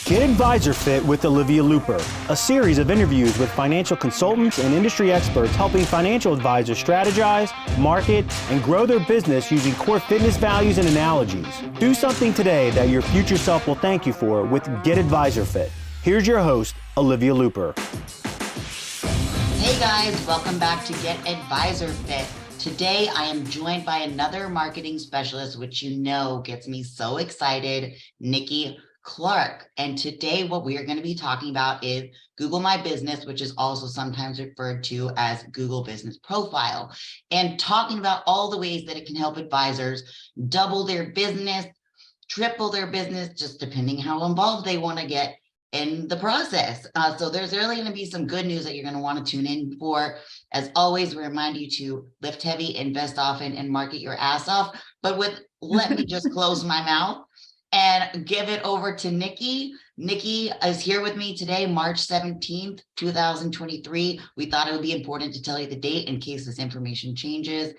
Get Advisor Fit with Olivia Luper, a series of interviews with financial consultants and industry experts helping financial advisors strategize, market, and grow their business using core fitness values and analogies. Do something today that your future self will thank you for with Get Advisor Fit. Here's your host, Olivia Luper. Hey guys, welcome back to Get Advisor Fit. Today, I am joined by another marketing specialist, which you know gets me so excited, Niki Clark. And today what we are going to be talking about is Google My Business, which is also sometimes referred to as Google Business Profile, and talking about all the ways that it can help advisors double their business, triple their business, just depending how involved they want to get in the process. So there's really going to be some good news that you're going to want to tune in for. As always, we remind you to lift heavy, invest often, and market your ass off. But let me just close my mouth and give it over to Niki. Niki is here with me today, March 17th, 2023. We thought it would be important to tell you the date in case this information changes.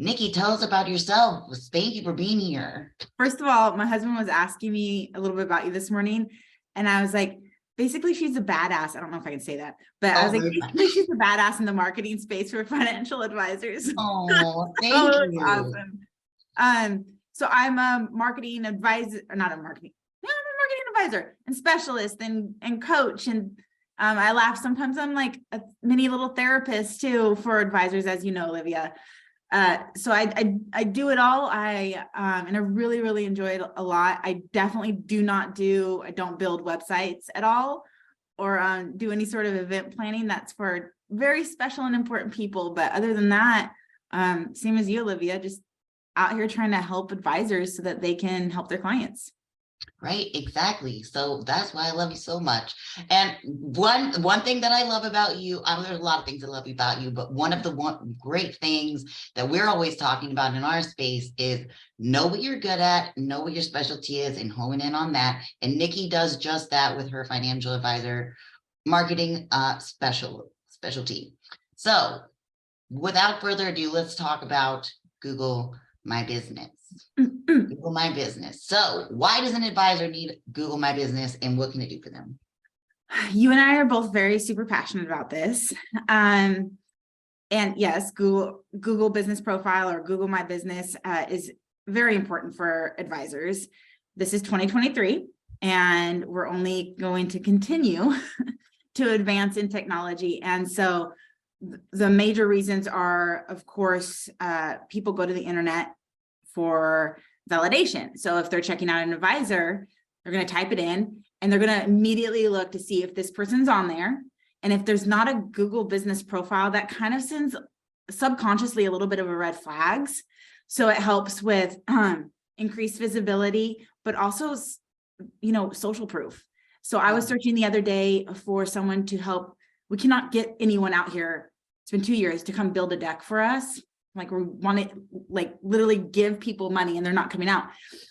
Niki, tell us about yourself. Thank you for being here. First of all, my husband was asking me a little bit about you this morning, and I was like, basically, she's a badass. I don't know if I can say that, but I was like, basically, she's a badass in the marketing space for financial advisors. Oh, thank you. Awesome. So I'm a marketing advisor, I'm a marketing advisor and specialist and coach. And I laugh sometimes. I'm like a mini little therapist too for advisors, as you know, Olivia. So I do it all. And I really, really enjoy it a lot. I definitely I don't build websites at all or do any sort of event planning. That's for very special and important people. But other than that, same as you, Olivia, just out here trying to help advisors so that they can help their clients. Right, exactly. So that's why I love you so much. And one thing that I love about you, there's a lot of things I love about you, but one of the great things that we're always talking about in our space is know what you're good at, know what your specialty is, and hone in on that. And Niki does just that with her financial advisor marketing specialty. So without further ado, let's talk about Google My Business. Google My Business. So why does an advisor need Google My Business, and what can it do for them? You and I are both very super passionate about this. And yes, Google Business Profile or Google My Business is very important for advisors. This is 2023, and we're only going to continue to advance in technology. And so the major reasons are, of course, people go to the internet for validation. So if they're checking out an advisor, they're going to type it in and they're going to immediately look to see if this person's on there. And if there's not a Google Business Profile, that kind of sends subconsciously a little bit of a red flags. So it helps with increased visibility, but also, social proof. So I was searching the other day for someone to help. We cannot get anyone out here. It's been 2 years to come build a deck for us. Like we want to literally give people money and they're not coming out.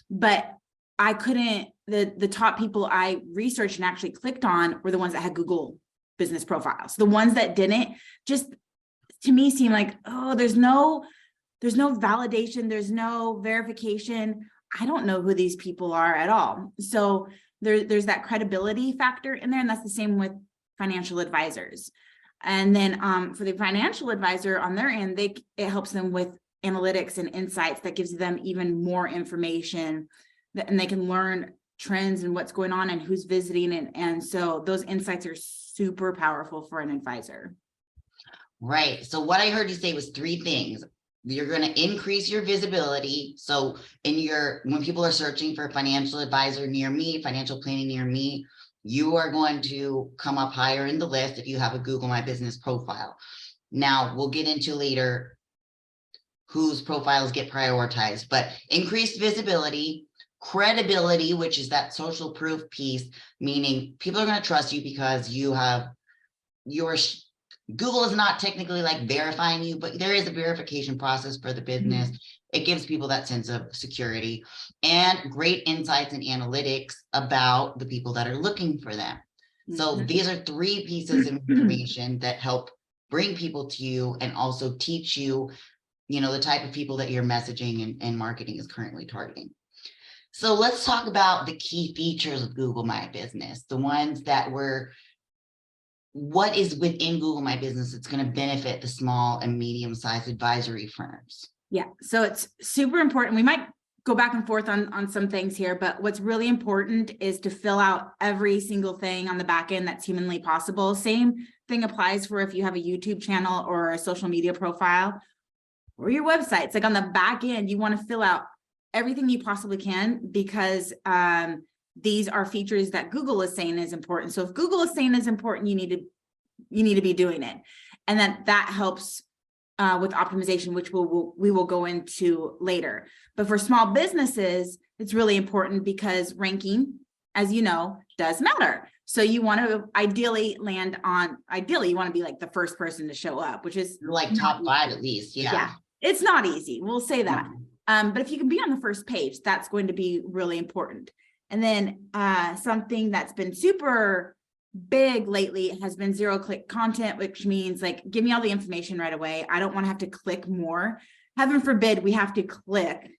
But I couldn't, the top people I researched and actually clicked on were the ones that had Google Business Profiles. The ones that didn't just to me seem like, oh, there's no validation. There's no verification. I don't know who these people are at all. So there's that credibility factor in there. And that's the same with financial advisors. And then for the financial advisor on their end, it helps them with analytics and insights that gives them even more information and they can learn trends and what's going on and who's visiting. And so those insights are super powerful for an advisor. Right. So what I heard you say was 3 things. You're going to increase your visibility. So when people are searching for financial advisor near me, financial planning near me, you are going to come up higher in the list if you have a Google My Business Profile. Now, we'll get into later whose profiles get prioritized, but increased visibility, credibility, which is that social proof piece, meaning people are going to trust you because Google is not technically like verifying you, but there is a verification process for the business. It gives people that sense of security and great insights and analytics about the people that are looking for them. So these are 3 pieces of information that help bring people to you and also teach you, the type of people that your messaging and marketing is currently targeting. So let's talk about the key features of Google My Business, the ones that were, what is within Google My Business that's going to benefit the small and medium-sized advisory firms? Yeah, so it's super important. We might go back and forth on some things here, but what's really important is to fill out every single thing on the back end that's humanly possible. Same thing applies for if you have a YouTube channel or a social media profile or your website. It's like on the back end, you want to fill out everything you possibly can, because these are features that Google is saying is important. So if Google is saying is important, you need to be doing it. And then that helps with optimization, which we will go into later. But for small businesses, it's really important because ranking, as you know, does matter. So you want to ideally you want to be like the first person to show up, which is Like top 5 at least. Yeah. It's not easy. We'll say that. But if you can be on the first page, that's going to be really important. And then something that's been super big lately has been zero-click content, which means like, give me all the information right away. I don't want to have to click more. Heaven forbid we have to click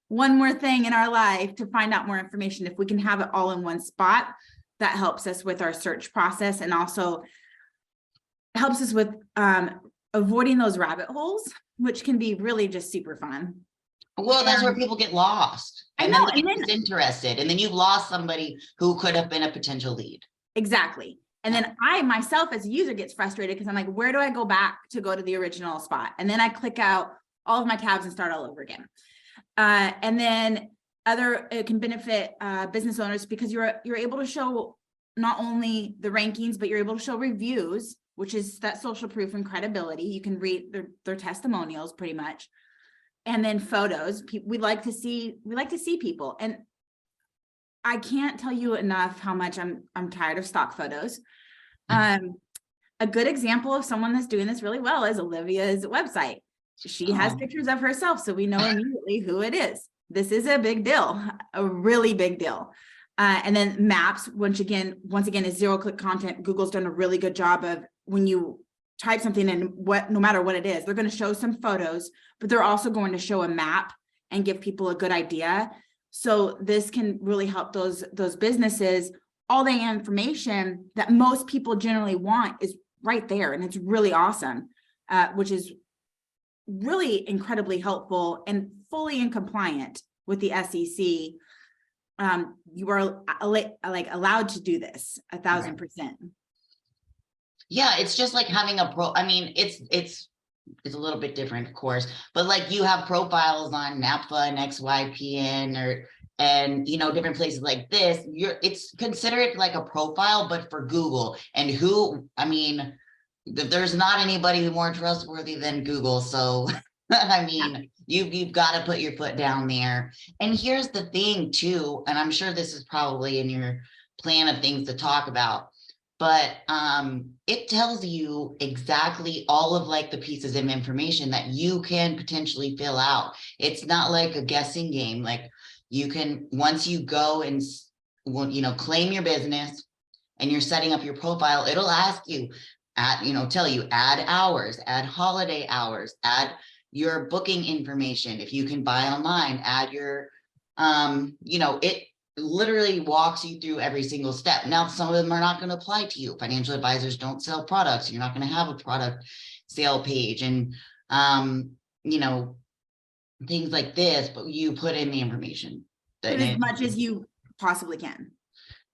one more thing in our life to find out more information. If we can have it all in one spot, that helps us with our search process, and also helps us with avoiding those rabbit holes, which can be really just super fun. Well, that's where people get lost. I And know, then they get disinterested, and then you've lost somebody who could have been a potential lead. Exactly. And then I myself as a user gets frustrated because I'm like, where do I go back to go to the original spot? And then I click out all of my tabs and start all over again. And then it can benefit business owners because you're able to show not only the rankings, but you're able to show reviews, which is that social proof and credibility. You can read their testimonials pretty much. And then photos. We like to see people. And I can't tell you enough how much I'm tired of stock photos. A good example of someone that's doing this really well is Olivia's website. She has pictures of herself, so we know immediately who it is. This is a big deal, a really big deal. And then maps, once again, is zero-click content. Google's done a really good job of, when you type something in, no matter what it is, they're going to show some photos, but they're also going to show a map and give people a good idea. So this can really help those businesses. All the information that most people generally want is right there, and it's really awesome, which is really incredibly helpful and fully in compliant with the SEC. You are like allowed to do this 1,000%. Yeah, it's just like having a I mean, it's a little bit different, of course, but like you have profiles on NAPFA and XYPN and different places like this. It's considered like a profile, but for Google. And there's not anybody more trustworthy than Google. So I mean, you've got to put your foot down there. And here's the thing too, and I'm sure this is probably in your plan of things to talk about, but it tells you exactly all of like the pieces of information that you can potentially fill out. It's not like a guessing game. Like you can, once you go and claim your business and you're setting up your profile, it'll ask you tell you add hours, add holiday hours, add your booking information. If you can buy online, add your it literally walks you through every single step. Now, some of them are not going to apply to you. Financial advisors don't sell products. You're not going to have a product sale page and, things like this, but you put in the information. As much as you possibly can.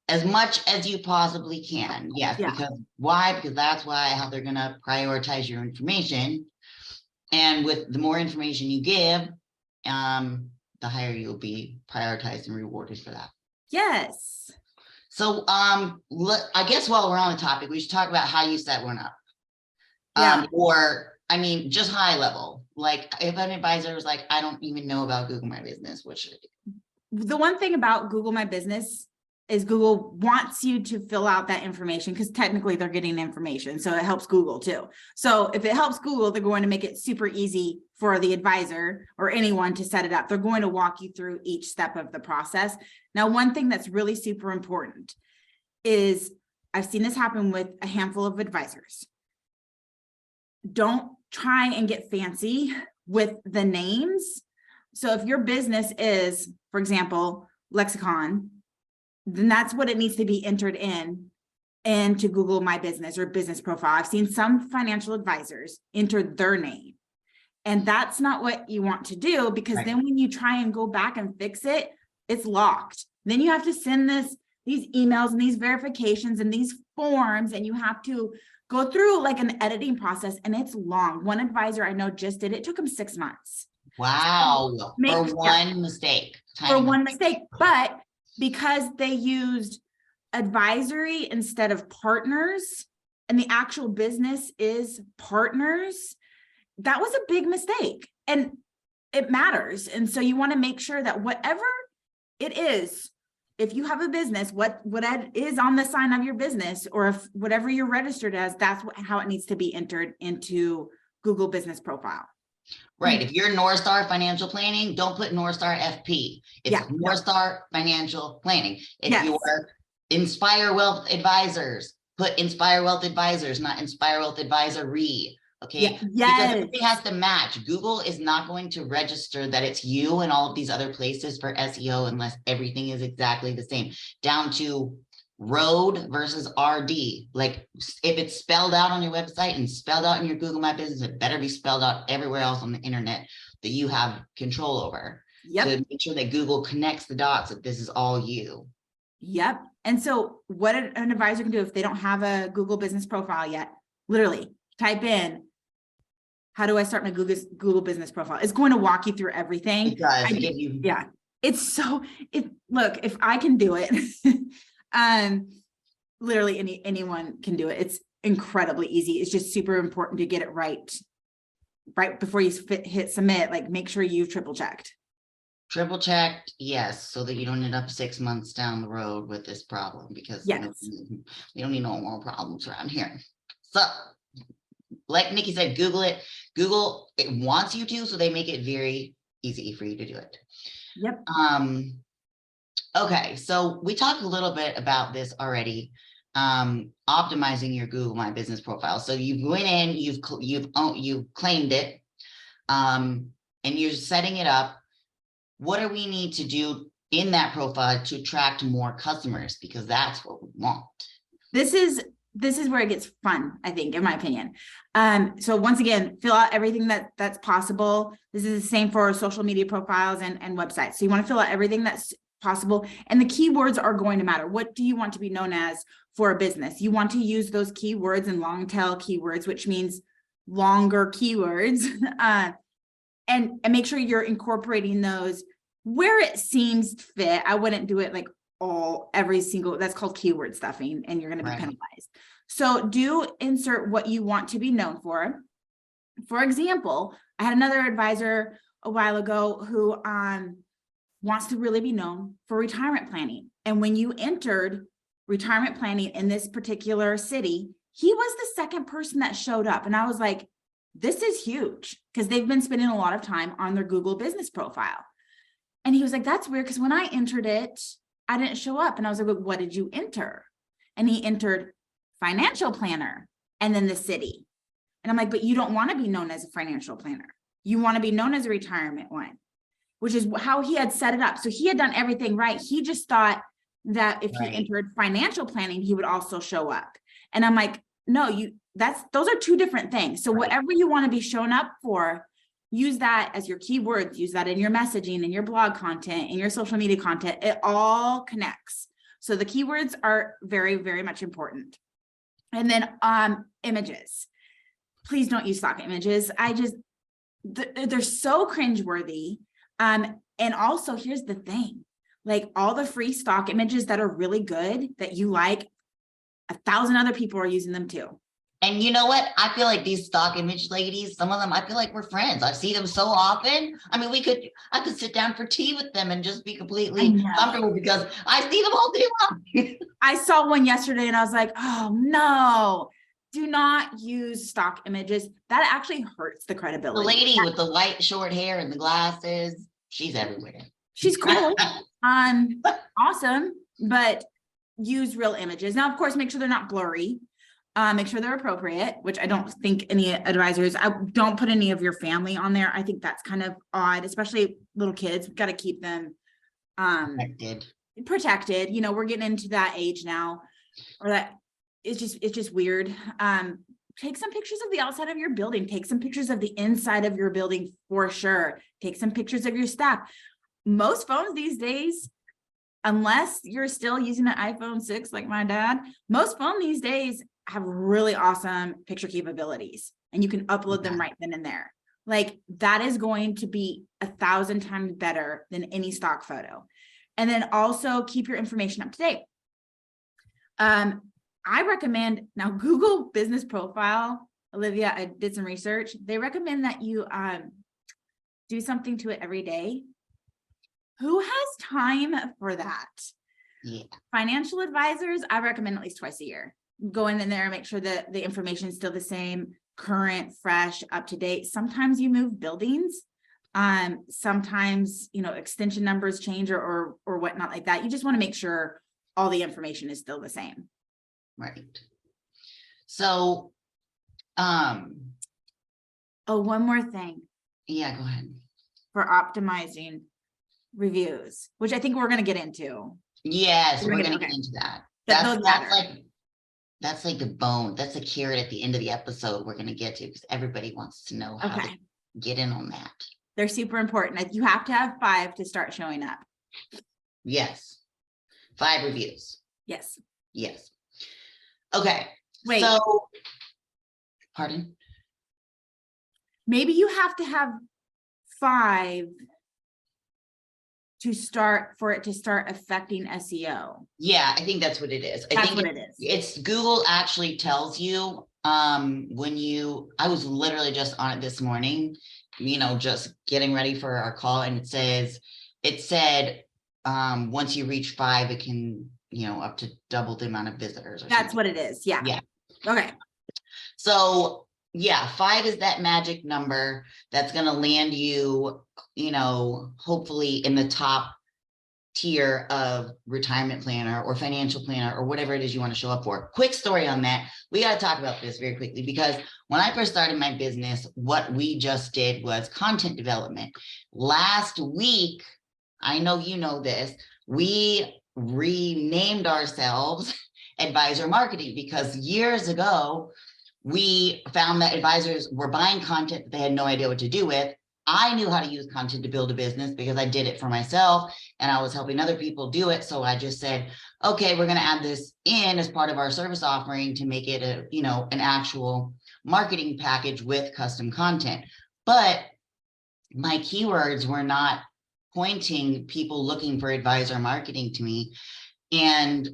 As much as you possibly can. Yes. Yeah. Because that's how they're going to prioritize your information. And with the more information you give, the higher you'll be prioritized and rewarded for that. Yes. So I guess while we're on the topic, we should talk about how you set one up. Just high level. Like if an advisor is like, I don't even know about Google My Business, what should I do? The one thing about Google My Business is Google wants you to fill out that information because technically they're getting information. So it helps Google too. So if it helps Google, they're going to make it super easy for the advisor or anyone to set it up. They're going to walk you through each step of the process. Now, one thing that's really super important is I've seen this happen with a handful of advisors. Don't try and get fancy with the names. So if your business is, for example, lexicon, then that's what it needs to be entered into Google My Business or business profile. I've seen some financial advisors enter their name, and that's not what you want to do, because then when you try and go back and fix it, it's locked. Then you have to send these emails and these verifications and these forms, and you have to go through like an editing process, and it's long. One advisor I know just did it. It took him 6 months. Wow. For one mistake. For one mistake. But because they used advisory instead of partners, and the actual business is partners, that was a big mistake, and it matters. And so you want to make sure that whatever it is, if you have a business, what is on the sign of your business, or if whatever you're registered as, that's how it needs to be entered into Google Business Profile. Right. If you're North Star Financial Planning, don't put North Star FP. It's North Star Financial Planning. If you are Inspire Wealth Advisors, put Inspire Wealth Advisors, not Inspire Wealth Advisory. Okay. Because everything has to match. Google is not going to register that it's you and all of these other places for SEO unless everything is exactly the same, down to road versus RD. Like if it's spelled out on your website and spelled out in your Google My Business, it better be spelled out everywhere else on the internet that you have control over. To make sure that Google connects the dots, that this is all you. And so what an advisor can do if they don't have a Google Business Profile yet, literally type in, how do I start my Google Business Profile? It's going to walk you through everything. It does. It's so, look, if I can do it, literally anyone can do it. It's incredibly easy. It's just super important to get it right before you hit submit. Like, make sure you've triple checked, yes, so that you don't end up 6 months down the road with this problem, because we don't need no more problems around here. So like Niki said, Google it. Google, it wants you to, so they make it very easy for you to do it. Okay, so we talked a little bit about this already, optimizing your Google My Business profile. So you went in, you've claimed it, and you're setting it up. What do we need to do in that profile to attract more customers? Because that's what we want. This is where it gets fun, I think, in my opinion. So once again, fill out everything that's possible. This is the same for social media profiles and websites. So you want to fill out everything that's possible. And the keywords are going to matter. What do you want to be known as for a business? You want to use those keywords and long tail keywords, which means longer keywords, and make sure you're incorporating those where it seems fit. I wouldn't do it like every single, that's called keyword stuffing, and you're going to be penalized. So do insert what you want to be known for. For example, I had another advisor a while ago who wants to really be known for retirement planning. And when you entered retirement planning in this particular city, he was the second person that showed up. And I was like, this is huge, because they've been spending a lot of time on their Google Business Profile. And he was like, that's weird, because when I entered it, I didn't show up. And I was like, what did you enter? And he entered financial planner and then the city. And I'm like, but you don't want to be known as a financial planner. You want to be known as a retirement one, which is how he had set it up. So he had done everything right. He just thought that if he entered financial planning, he would also show up. And I'm like, no, those are two different things. So whatever you want to be shown up for, use that as your keywords, use that in your messaging and your blog content and your social media content. It all connects. So the keywords are very, very much important. And then images. Please don't use stock images. They're so cringeworthy. And also, here's the thing, like all the free stock images that are really good that you like, 1,000 other people are using them too. And you know what? I feel like these stock image ladies, some of them, I feel like we're friends. I see them so often. I mean, I could sit down for tea with them and just be completely comfortable, because I see them all day long. I saw one yesterday and I was like, oh no, do not use stock images. That actually hurts the credibility. The lady with the light short hair and the glasses, she's everywhere. She's cool. Awesome. But use real images. Now, of course, make sure they're not blurry. Make sure they're appropriate, which I don't think any advisors, I don't put any of your family on there. I think that's kind of odd, especially little kids. We've got to keep them protected. You know, we're getting into that age now, or that it's just weird. Take some pictures of the outside of your building. Take some pictures of the inside of your building for sure. Take some pictures of your staff. Most phones these days, unless you're still using an iPhone 6 like my dad, most phones these days have really awesome picture capabilities, and you can upload them right then and there. Like, that is going to be 1,000 times better than any stock photo. And then also keep your information up to date. I recommend, now Google Business Profile, Olivia, I did some research. They recommend that you do something to it every day. Who has time for that? Yeah. Financial advisors, I recommend at least twice a year. Go in there and make sure that the information is still the same, current, fresh, up to date. Sometimes you move buildings. Sometimes, you know, extension numbers change or whatnot like that. You just want to make sure all the information is still the same. Right. So, oh, one more thing. Yeah, go ahead. For optimizing reviews, which I think we're going to get into. Yes, we're going to get into that. That's like the bone. That's the carrot at the end of the episode we're going to get to, because everybody wants to know how to get in on that. They're super important. You have to have 5 to start showing up. Yes. 5 reviews. Yes. Yes. Okay. Wait. So, pardon? Maybe you have to have 5 for it to start affecting SEO. Yeah, I think that's what it is. I think it is. It's Google actually tells you I was literally just on it this morning, you know, just getting ready for our call, and it said once you reach 5, it can, you know, up to double the amount of visitors. That's what it is. Yeah. Yeah. Okay. So yeah, 5 is that magic number that's going to land you, you know, hopefully in the top tier of retirement planner or financial planner or whatever it is you want to show up for. Quick story on that. We got to talk about this very quickly, because when I first started my business, what we just did was content development. Last week, I know you know this, we renamed ourselves Advisor Marketing, because years ago, we found that advisors were buying content that they had no idea what to do with. I knew how to use content to build a business because I did it for myself and I was helping other people do it. So I just said, okay, we're going to add this in as part of our service offering to make it a, you know, an actual marketing package with custom content. But my keywords were not pointing people looking for advisor marketing to me. And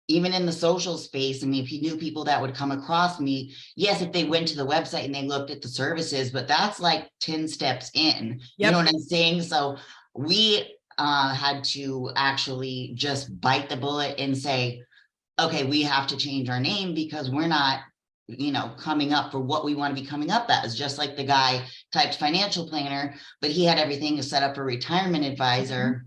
even in the social space, I mean, if you knew people that would come across me, yes, if they went to the website and they looked at the services, but that's like 10 steps in, you know what I'm saying? So we had to actually just bite the bullet and say, okay, we have to change our name because we're not, you know, coming up for what we want to be coming up as. Just like the guy typed financial planner, but he had everything set up for retirement advisor.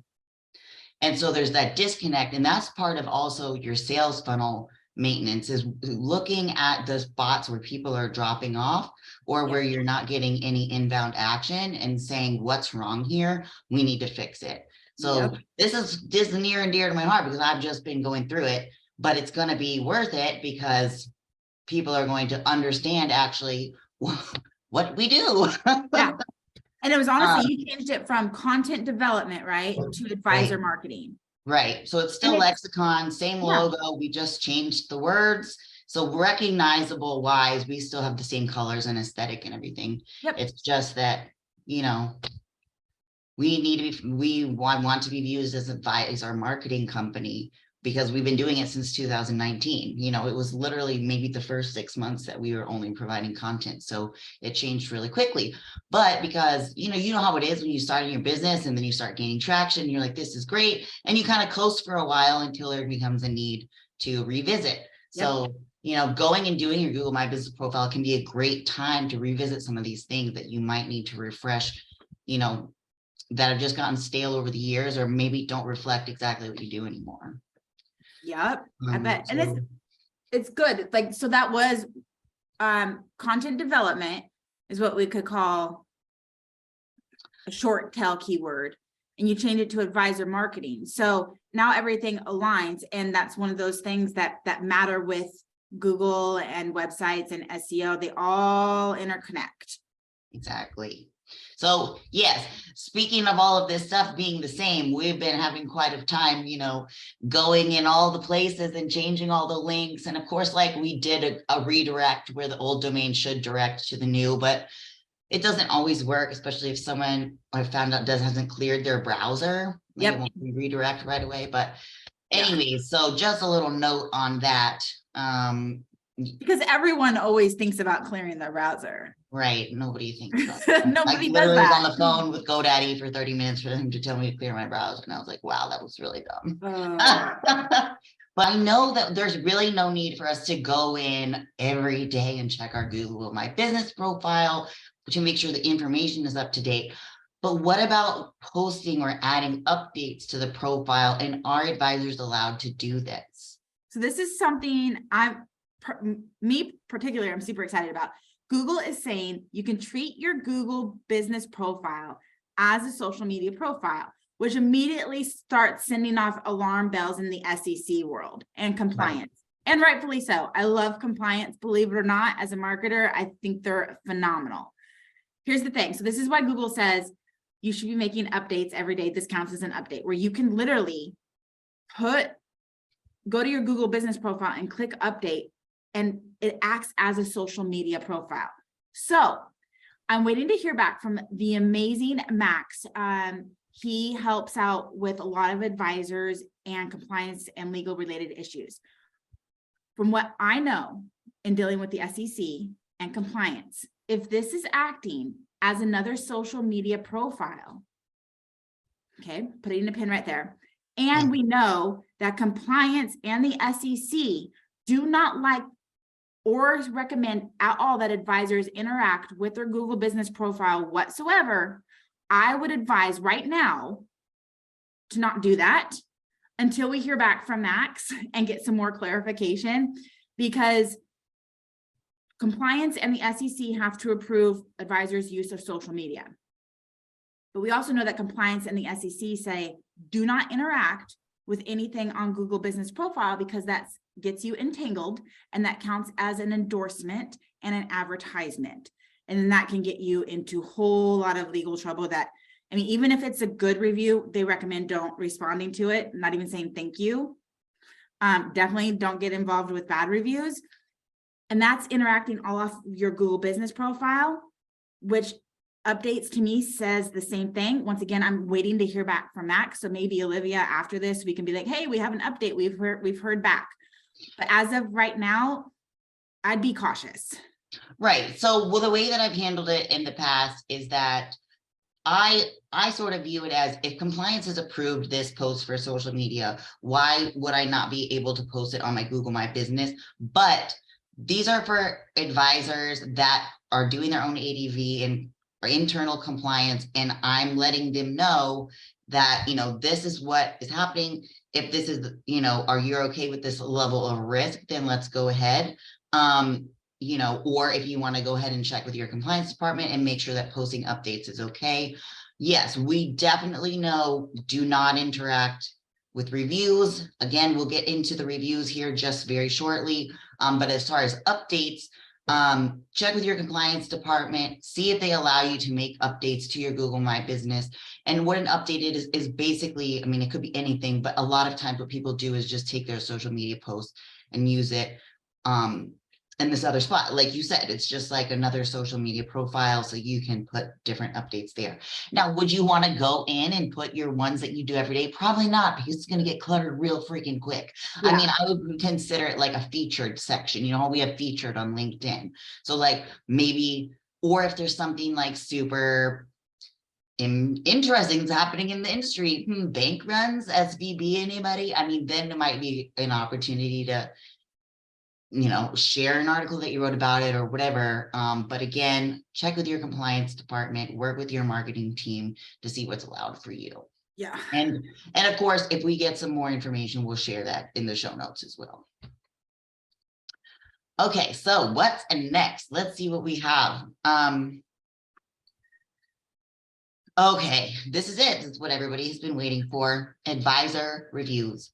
And so there's that disconnect, and that's part of also your sales funnel maintenance, is looking at the spots where people are dropping off or where you're not getting any inbound action and saying, what's wrong here? We need to fix it. So this is near and dear to my heart because I've just been going through it, but it's going to be worth it because people are going to understand actually what we do. Yeah. And it was honestly, you changed it from content development, right, to advisor marketing. Right. So it's still lexicon, same logo. We just changed the words. So recognizable wise, we still have the same colors and aesthetic and everything. It's just that, you know, we want to be viewed as our marketing company because we've been doing it since 2019. You know, it was literally maybe the first 6 months that we were only providing content. So it changed really quickly. But because, you know how it is when you start in your business and then you start gaining traction, you're like, this is great. And you kind of coast for a while until there becomes a need to revisit. So, you know, going and doing your Google My Business profile can be a great time to revisit some of these things that you might need to refresh, you know, that have just gotten stale over the years or maybe don't reflect exactly what you do anymore. I bet. And it's good. It's like, so that was content development is what we could call a short tail keyword, and you change it to advisor marketing. So now everything aligns, and that's one of those things that matter with Google and websites and SEO. They all interconnect. Exactly. So yes, speaking of all of this stuff being the same, we've been having quite a time, going in all the places and changing all the links. And of course, like we did a redirect where the old domain should direct to the new, but it doesn't always work, especially if someone I found out hasn't cleared their browser. Yep. It won't redirect right away. But anyways, so just a little note on that. Because everyone always thinks about clearing their browser. Right. Nobody thinks about that. Nobody I does literally that. was on the phone with GoDaddy for 30 minutes for him to tell me to clear my browser. And I was like, wow, that was really dumb. But I know that there's really no need for us to go in every day and check our Google My Business profile to make sure the information is up to date. But what about posting or adding updates to the profile? And are advisors allowed to do this? So this is something me particularly, I'm super excited about. Google is saying you can treat your Google business profile as a social media profile, which immediately starts sending off alarm bells in the SEC world and compliance. Right. And rightfully so. I love compliance, believe it or not. As a marketer, I think they're phenomenal. Here's the thing. So this is why Google says you should be making updates every day. This counts as an update where you can literally go to your Google business profile and click update, and it acts as a social media profile. So I'm waiting to hear back from the amazing Max. He helps out with a lot of advisors and compliance and legal related issues. From what I know in dealing with the SEC and compliance, if this is acting as another social media profile, okay, putting a pin right there. And we know that compliance and the SEC do not like or recommend at all that advisors interact with their Google business profile whatsoever. I would advise right now to not do that until we hear back from Max and get some more clarification, because compliance and the SEC have to approve advisors' use of social media. But we also know that compliance and the SEC say, do not interact with anything on Google business profile, because that gets you entangled, and that counts as an endorsement and an advertisement. And then that can get you into a whole lot of legal trouble that, I mean, even if it's a good review, they recommend don't responding to it, not even saying thank you. Definitely don't get involved with bad reviews. And that's interacting all off your Google business profile, which updates to me says the same thing. Once again, I'm waiting to hear back from Max. So maybe Olivia, after this, we can be like, hey, we have an update. We've heard back. But as of right now, I'd be cautious. Right. So, well, the way that I've handled it in the past is that I sort of view it as, if compliance has approved this post for social media, why would I not be able to post it on my Google My Business? But these are for advisors that are doing their own ADV and internal compliance, and I'm letting them know that, this is what is happening. If this is, are you okay with this level of risk, then let's go ahead. Or if you want to go ahead and check with your compliance department and make sure that posting updates is okay. Yes, we definitely know, do not interact with reviews. Again, we'll get into the reviews here just very shortly. But as far as updates, check with your compliance department, see if they allow you to make updates to your Google My Business. And what an update is basically, I mean, it could be anything, but a lot of times what people do is just take their social media post and use it in this other spot. Like you said, it's just like another social media profile, so you can put different updates there. Now, would you want to go in and put your ones that you do every day? Probably not, because it's going to get cluttered real freaking quick. Yeah. I mean, I would consider it like a featured section. We have featured on LinkedIn. So like maybe, or if there's something like super interesting is happening in the industry, bank runs, SVB, anybody, I mean, then it might be an opportunity to share an article that you wrote about it or whatever. But again, check with your compliance department, work with your marketing team to see what's allowed for you. Yeah. And of course, if we get some more information, we'll share that in the show notes as well. Okay, so what's next? Let's see what we have. Okay, this is it. This is what everybody's been waiting for. Advisor reviews.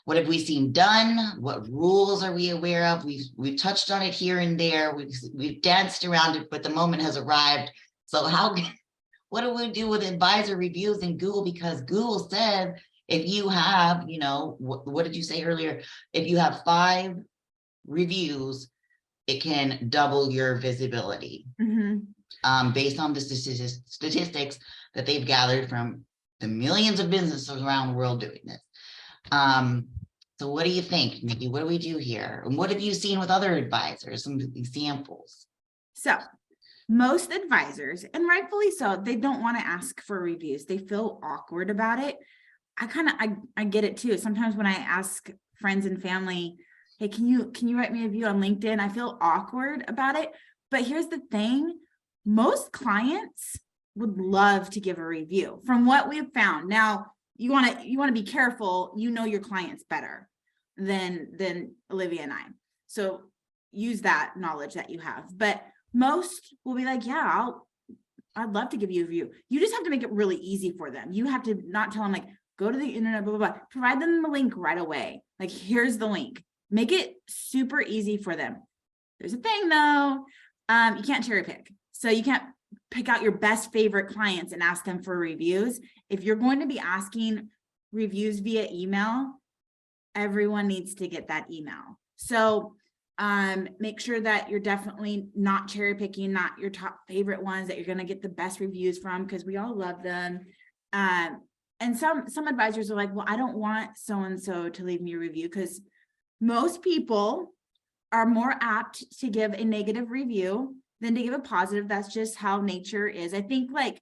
What have we seen done? What rules are we aware of? We've touched on it here and there. We've danced around it, but the moment has arrived. So what do we do with advisor reviews in Google? Because Google said if you have, what did you say earlier? If you have 5 reviews, it can double your visibility. Based on the statistics that they've gathered from the millions of businesses around the world doing this. So what do you think, Niki? What do we do here? And what have you seen with other advisors? Some examples. So most advisors, and rightfully so, they don't want to ask for reviews. They feel awkward about it. I get it too. Sometimes when I ask friends and family, hey, can you write me a review on LinkedIn? I feel awkward about it. But here's the thing. Most clients would love to give a review from what we've found. Now, you want to be careful. You know your clients better than Olivia and I. So use that knowledge that you have. But most will be like, yeah, I'd love to give you a review. You just have to make it really easy for them. You have to not tell them like, go to the internet, blah, blah, blah. Provide them the link right away. Like, here's the link. Make it super easy for them. There's a thing though. You can't cherry pick. So you can't pick out your best favorite clients and ask them for reviews. If you're going to be asking reviews via email, everyone needs to get that email. So make sure that you're definitely not cherry picking, not your top favorite ones that you're going to get the best reviews from, because we all love them. And some advisors are like, well, I don't want so-and-so to leave me a review, because most people are more apt to give a negative review than to give a positive. That's just how nature is. I think like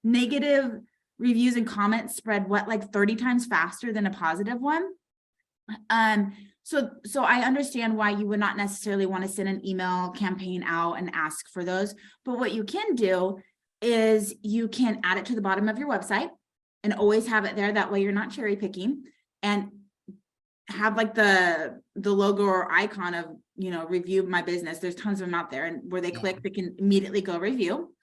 negative reviews and comments spread like 30 times faster than a positive one. So I understand why you would not necessarily want to send an email campaign out and ask for those. But what you can do is you can add it to the bottom of your website and always have it there. That way you're not cherry picking, and have like the logo or icon of, review my business. There's tons of them out there, and where they click, they can immediately go review.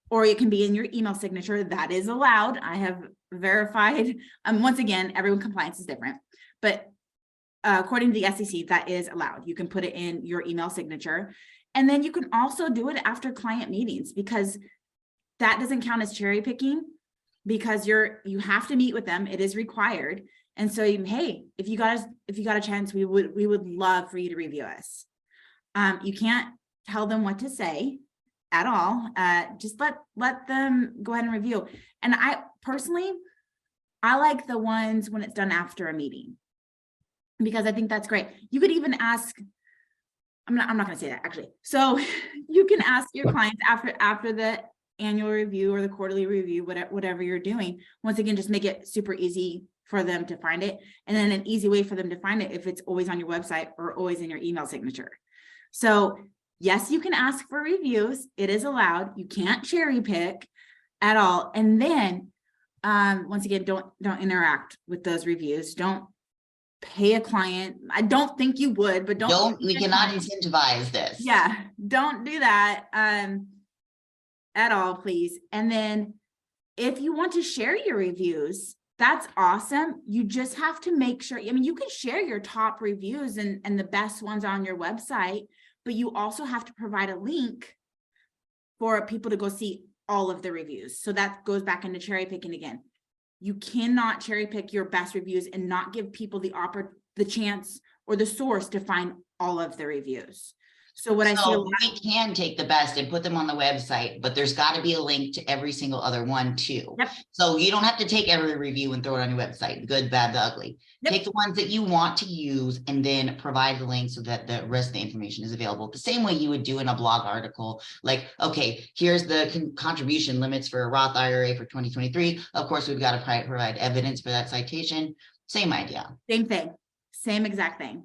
Or it can be in your email signature. That is allowed. I have verified. Once again, everyone compliance is different, but according to the SEC, that is allowed. You can put it in your email signature. And then you can also do it after client meetings, because that doesn't count as cherry picking, because you have to meet with them. It is required. And so, hey, if you got a chance, we would love for you to review us. You can't tell them what to say at all. Just let them go ahead and review. And I personally like the ones when it's done after a meeting, because I think that's great. You could even ask, I'm not going to say that actually. So you can ask your clients after the annual review or the quarterly review, whatever you're doing. Once again, just make it super easy for them to find it. And then an easy way for them to find it if it's always on your website or always in your email signature. So yes, you can ask for reviews. It is allowed. You can't cherry pick at all. And then once again, don't interact with those reviews. Don't pay a client. I don't think you would, but we cannot incentivize this. Yeah, don't do that at all, please. And then if you want to share your reviews, that's awesome. You just have to make sure, you can share your top reviews and the best ones on your website, but you also have to provide a link for people to go see all of the reviews. So that goes back into cherry picking again. You cannot cherry pick your best reviews and not give people the chance or the source to find all of the reviews. So what I see, we can take the best and put them on the website, but there's got to be a link to every single other one too. Yep. So you don't have to take every review and throw it on your website, good, bad, the ugly. Yep. Take the ones that you want to use and then provide the link so that the rest of the information is available. The same way you would do in a blog article, like, okay, here's the contribution limits for a Roth IRA for 2023. Of course, we've got to provide evidence for that citation. Same idea. Same thing. Same exact thing.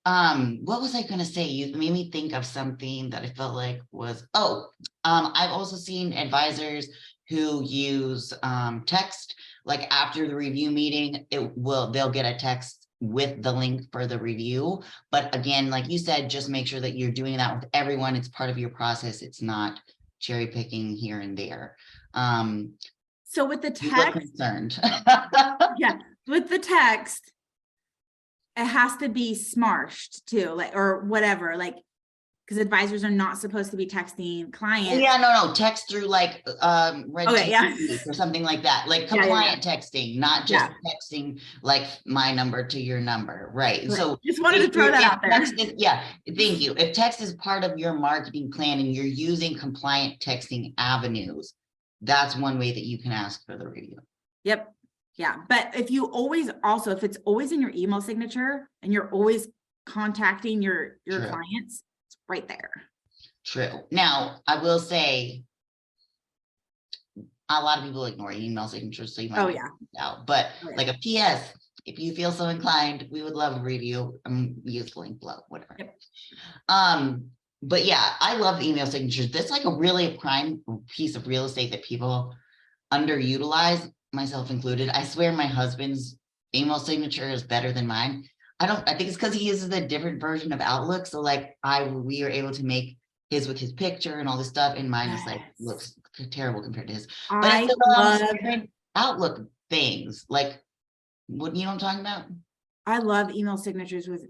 What was I going to say? You made me think of something that I felt like was, I've also seen advisors who use text, like after the review meeting, they'll get a text with the link for the review. But again, like you said, just make sure that you're doing that with everyone. It's part of your process. It's not cherry picking here and there. So with the You look text, concerned. yeah, with the text, it has to be smashed too, like, or whatever, like, because advisors are not supposed to be texting clients. Yeah, no, text through like red Okay, yeah. or something like that, like compliant texting, not just texting like my number to your number, right? So just wanted to throw that out there. Yeah, thank you. If text is part of your marketing plan and you're using compliant texting avenues, that's one way that you can ask for the review. Yep. Yeah. But if you always also, if it's always in your email signature and you're always contacting your clients, it's right there. True. Now, I will say a lot of people ignore email signatures, so you might out. But like a PS, if you feel so inclined, we would love a review. Use the link below, whatever. Yep. But yeah, I love email signatures. That's like a really prime piece of real estate that people underutilize, myself included. I swear my husband's email signature is better than mine. I think it's because he uses a different version of Outlook. So like we are able to make his with his picture and all this stuff, and mine is like looks terrible compared to his. But I it's Outlook things. Like, what, you know what I'm talking about? I love email signatures with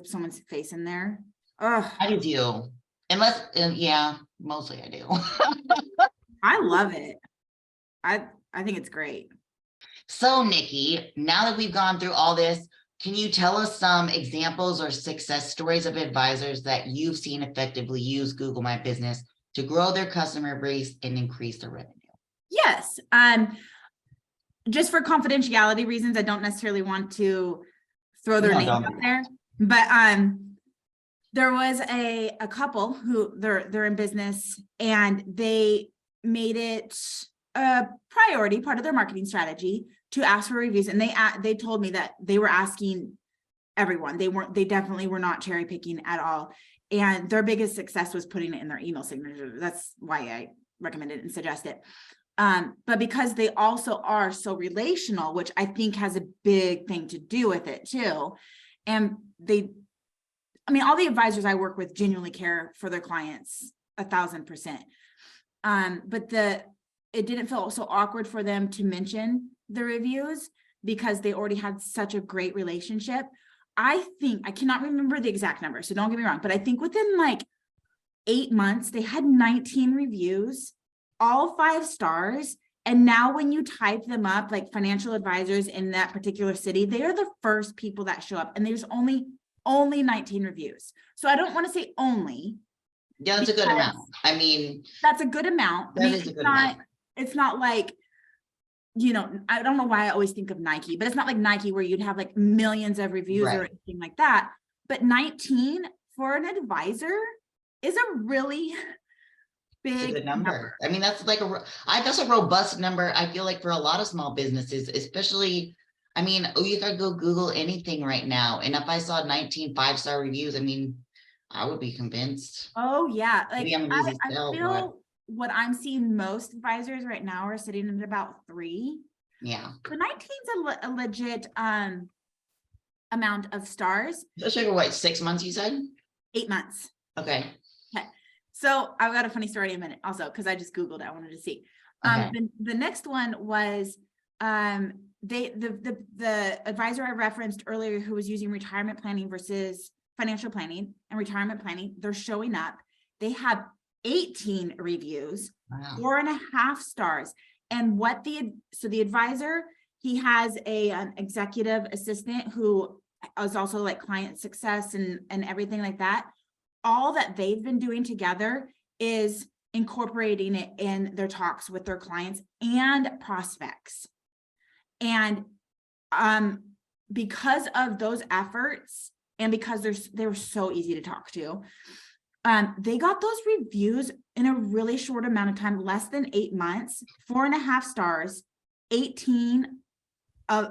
someone's face in there. Oh, I do. Unless, yeah, mostly I do. I love it. I think it's great. So Niki, now that we've gone through all this, can you tell us some examples or success stories of advisors that you've seen effectively use Google My Business to grow their customer base and increase their revenue? Yes. Just for confidentiality reasons, I don't necessarily want to throw their name out there, but there was a couple who they're in business, and they made it a priority, part of their marketing strategy, to ask for reviews. And they told me that they were asking everyone. They definitely were not cherry picking at all. And their biggest success was putting it in their email signature. That's why I recommend it and suggest it. But because they also are so relational, which I think has a big thing to do with it too. And all the advisors I work with genuinely care for their clients 1,000%. But it didn't feel so awkward for them to mention the reviews because they already had such a great relationship. I cannot remember the exact number, so don't get me wrong, but I think within like 8 months, they had 19 reviews, all 5 stars. And now when you type them up, like financial advisors in that particular city, they are the first people that show up, and there's only 19 reviews. So I don't want to say only. Yeah, that's a good amount. I mean, that's a good amount. That is a good amount. It's not like, I don't know why I always think of Nike, but it's not like Nike where you'd have like millions of reviews or anything like that. But 19 for an advisor is a really big number. I mean, that's like that's a robust number. I feel like for a lot of small businesses, especially, I mean, you could go Google anything right now. And if I saw 19 5-star reviews, I mean, I would be convinced. Oh yeah. Like I feel what I'm seeing most advisors right now are sitting at about 3. Yeah. So 19 is a legit amount of stars. Especially for what, 6 months you said? 8 months. Okay. So I've got a funny story in a minute also, because I just Googled it. I wanted to see. The next one was the advisor I referenced earlier who was using retirement planning versus financial planning and retirement planning. They're showing up. They have 18 reviews, 4.5 stars. And the advisor, he has an executive assistant who is also like client success and everything like that. All that they've been doing together is incorporating it in their talks with their clients and prospects. And because of those efforts, and because they were so easy to talk to, they got those reviews in a really short amount of time, less than 8 months, 4.5 stars, 18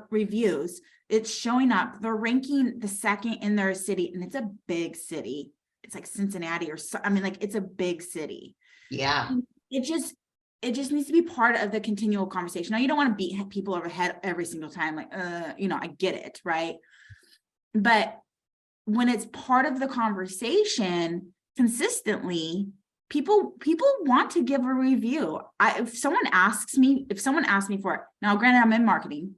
reviews. It's showing up. They're ranking the second in their city, and it's a big city. It's like Cincinnati it's a big city. Yeah. It just needs to be part of the continual conversation. Now, you don't want to beat people over the head every single time. Like, I get it, right? But when it's part of the conversation consistently, people want to give a review. If someone asks me for it, now granted I'm in marketing,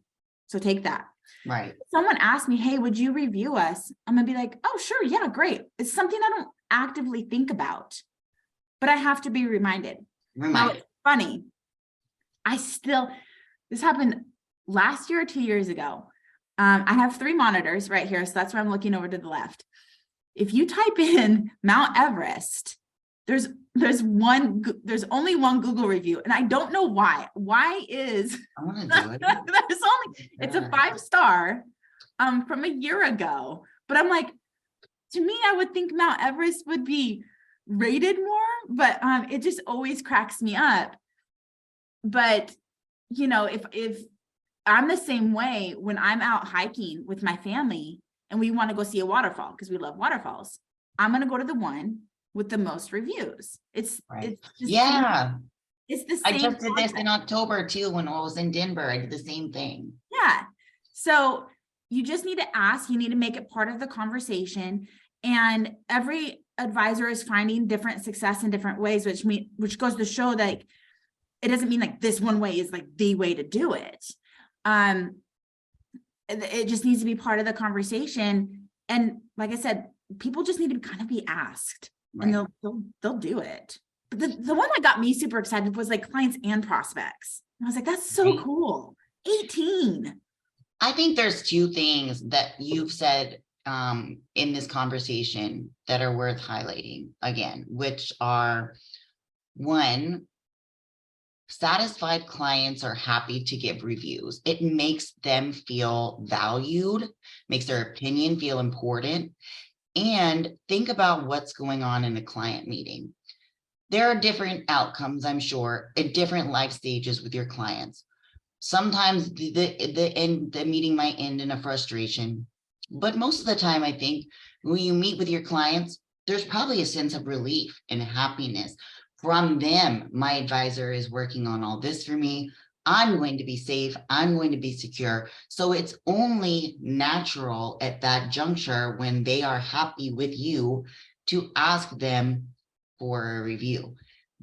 so take that. Right. If someone asks me, hey, would you review us? I'm gonna be like, oh, sure, yeah, great. It's something I don't actively think about, but I have to be reminded. Now it's funny. This happened last year or 2 years ago. I have 3 monitors right here, so that's why I'm looking over to the left. If you type in Mount Everest, there's only one Google review, and I don't know why. Why is I want to do it. It's a 5-star from a year ago, but I'm like, to me, I would think Mount Everest would be rated more, but it just always cracks me up. But if I'm the same way when I'm out hiking with my family and we want to go see a waterfall because we love waterfalls, I'm going to go to the one with the most reviews. It's just, it's the same. I just did this in October too when I was in Denver. I did the same thing. Yeah. So you just need to ask, you need to make it part of the conversation, and every advisor is finding different success in different ways, which goes to show that it doesn't mean like this one way is like the way to do it. It just needs to be part of the conversation. And like I said, people just need to kind of be asked, right, and they'll do it. But the one that got me super excited was like clients and prospects. And I was like, that's so cool. 18. I think there's 2 things that you've said in this conversation that are worth highlighting again, which are, 1, satisfied clients are happy to give reviews. It makes them feel valued, makes their opinion feel important. And think about what's going on in a client meeting. There are different outcomes, I'm sure, at different life stages with your clients. Sometimes the meeting might end in a frustration, but most of the time, I think when you meet with your clients, there's probably a sense of relief and happiness from them. My advisor is working on all this for me. I'm going to be safe. I'm going to be secure. So it's only natural at that juncture when they are happy with you to ask them for a review,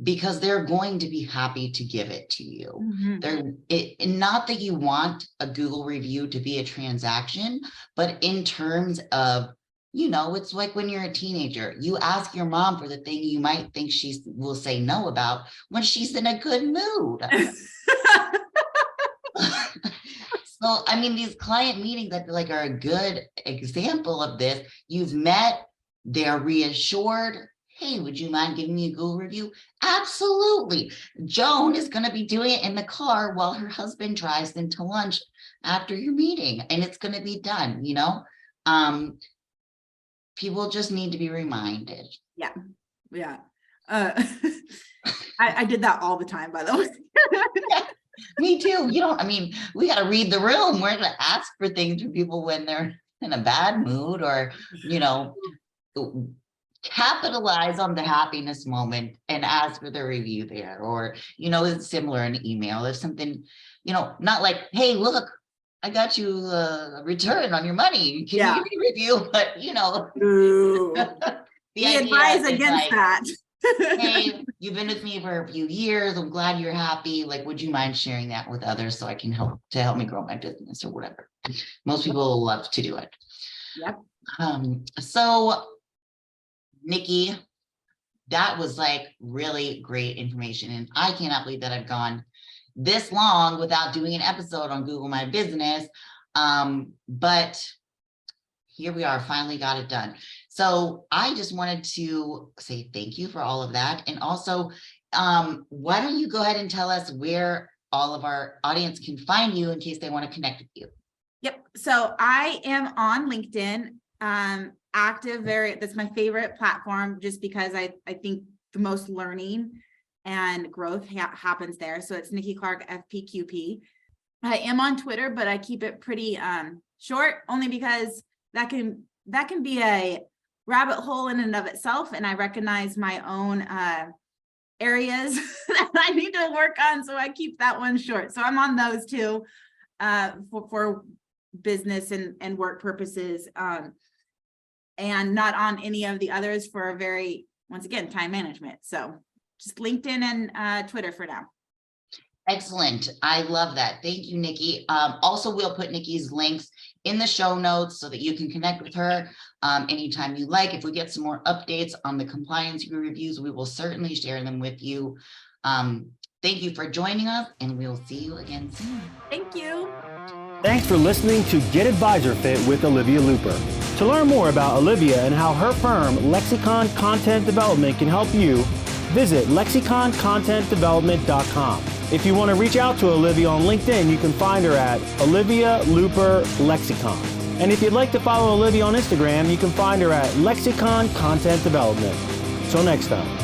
because they're going to be happy to give it to you. Mm-hmm. Not that you want a Google review to be a transaction, but in terms of, it's like when you're a teenager, you ask your mom for the thing you might think she will say no about when she's in a good mood. So, I mean, these client meetings that are a good example of this. You've met, they're reassured. Hey, would you mind giving me a Google review? Absolutely. Joan is going to be doing it in the car while her husband drives them to lunch after your meeting, and it's going to be done, People just need to be reminded. Yeah. I did that all the time, by the way. Yeah, me too. We got to read the room. We're going to ask for things from people when they're in a bad mood, or, capitalize on the happiness moment and ask for the review there. Or, it's similar in email. If something, not like, hey, look, I got you a return on your money. Can you give me a review? But, we advise against that. Hey, you've been with me for a few years. I'm glad you're happy. Like, would you mind sharing that with others so I can help me grow my business or whatever? Most people love to do it. Yep. So, Niki, that was really great information. And I cannot believe that I've gone this long without doing an episode on Google My Business. But here we are, finally got it done. So I just wanted to say thank you for all of that. And also, why don't you go ahead and tell us where all of our audience can find you in case they want to connect with you? Yep. So I am on LinkedIn, active, that's my favorite platform, just because I think the most learning and growth happens there. So it's Niki Clark, FPQP. I am on Twitter, but I keep it pretty short, only because that can be a rabbit hole in and of itself. And I recognize my own areas that I need to work on. So I keep that one short. So I'm on those too for business and work purposes, and not on any of the others for a very, once again, time management. So just LinkedIn and Twitter for now. Excellent. I love that. Thank you, Niki. Also, we'll put Niki's links in the show notes so that you can connect with her anytime you like. If we get some more updates on the compliance reviews, we will certainly share them with you. Thank you for joining us, and we'll see you again soon. Thank you. Thanks for listening to Get Advisor Fit with Olivia Luper. To learn more about Olivia and how her firm, Lexicon Content Development, can help you, visit lexiconcontentdevelopment.com. If you want to reach out to Olivia on LinkedIn, you can find her at Olivia Luper Lexicon. And if you'd like to follow Olivia on Instagram, you can find her at Lexicon Content Development. Till next time.